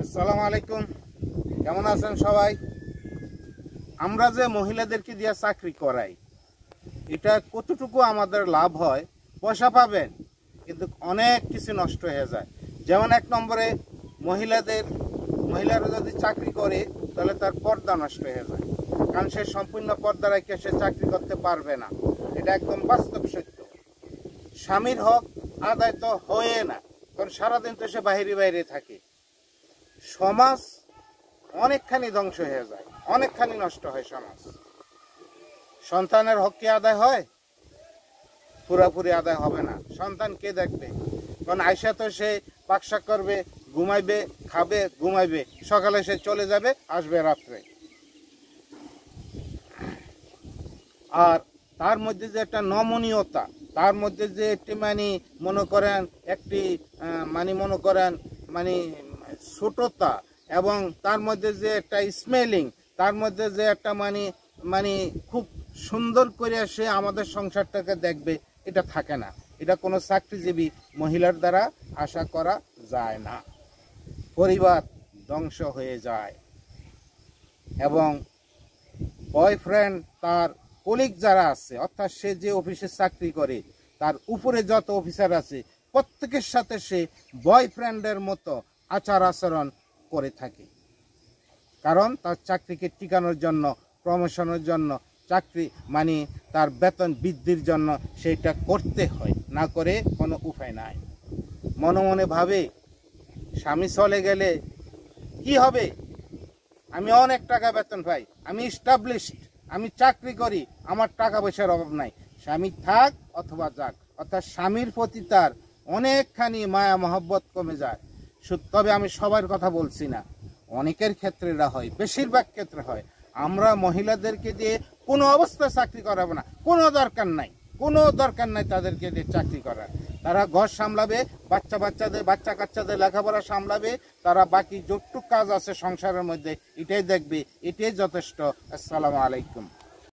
আসসালামু আলাইকুম। কেমন আছেন সবাই? আমরা যে মহিলাদেরকে দিয়ে চাকরি করাই, এটা কতটুকু আমাদের লাভ হয়? পয়সা পাবেন, কিন্তু অনেক কিছু নষ্ট হয়ে যায়। যেমন এক নম্বরে, মহিলারা যদি চাকরি করে তাহলে তার পর্দা নষ্ট হয়ে যায়, কারণ সে সম্পূর্ণ পর্দা রেখে সে চাকরি করতে পারবে না। এটা একদম বাস্তব সত্য। স্বামীর হক আদায় তো হয়ে না, কারণ সারাদিন তো সে বাইরে থাকে। সমাজ অনেকখানি ধ্বংস হয়ে যায়, অনেকখানি নষ্ট হয় সমাজ। সন্তানের হক কি আদায় হয়? পুরাপুরি আদায় হবে না। সন্তান কে দেখবে? কারণ আয়সা তো সে পাকশাক করবে, ঘুমাইবে, খাবে, ঘুমাইবে, সকালে সে চলে যাবে, আসবে রাত্রে। আর তার মধ্যে যে একটা নমনীয়তা, তার মধ্যে যে একটি মনে করেন ছোটতা, এবং তার মধ্যে যে একটা স্মেলিং, তার মধ্যে যে একটা খুব সুন্দর করে সে আমাদের সংসারটাকে দেখবে, এটা থাকে না। এটা কোনো চাকরিজীবী মহিলার দ্বারা আশা করা যায় না। পরিবার ধ্বংস হয়ে যায়, এবং বয়ফ্রেন্ড, তার কলিগ যারা আছে, অর্থাৎ সে যে অফিসে চাকরি করে, তার উপরে যত অফিসার আছে, প্রত্যেকের সাথে সে বয়ফ্রেন্ডের মতো আচার আচরণ করে থাকে। কারণ তার চাকরিকে টিকানোর জন্য, প্রমোশনের জন্য, চাকরি তার বেতন বৃদ্ধির জন্য সেটা করতে হয়, না করে কোনো উপায় নাই। মনে মনে ভাবে, স্বামী চলে গেলে কি হবে? আমি অনেক টাকা বেতন পাই, আমি এস্টাবলিশড, আমি চাকরি করি, আমার টাকা পয়সার অভাব নাই। স্বামী থাক অথবা যাক, অর্থাৎ স্বামীর প্রতি তার অনেকখানি মায়া মহব্বত কমে যায়। তবে আমি সবার কথা বলছি না, অনেকের ক্ষেত্রে এটা হয়, বেশিরভাগ ক্ষেত্রে হয়। আমরা মহিলাদেরকে দিয়ে কোনো অবস্থায় চাকরি করাবো না, কোনো দরকার নাই তাদেরকে দিয়ে চাকরি করার। তারা ঘর সামলাবে, বাচ্চা কাচ্চাদের লেখাপড়া সামলাবে, তারা বাকি যতটুকু কাজ আছে সংসারের মধ্যে এটাই দেখবে, এটাই যথেষ্ট। আসসালামু আলাইকুম।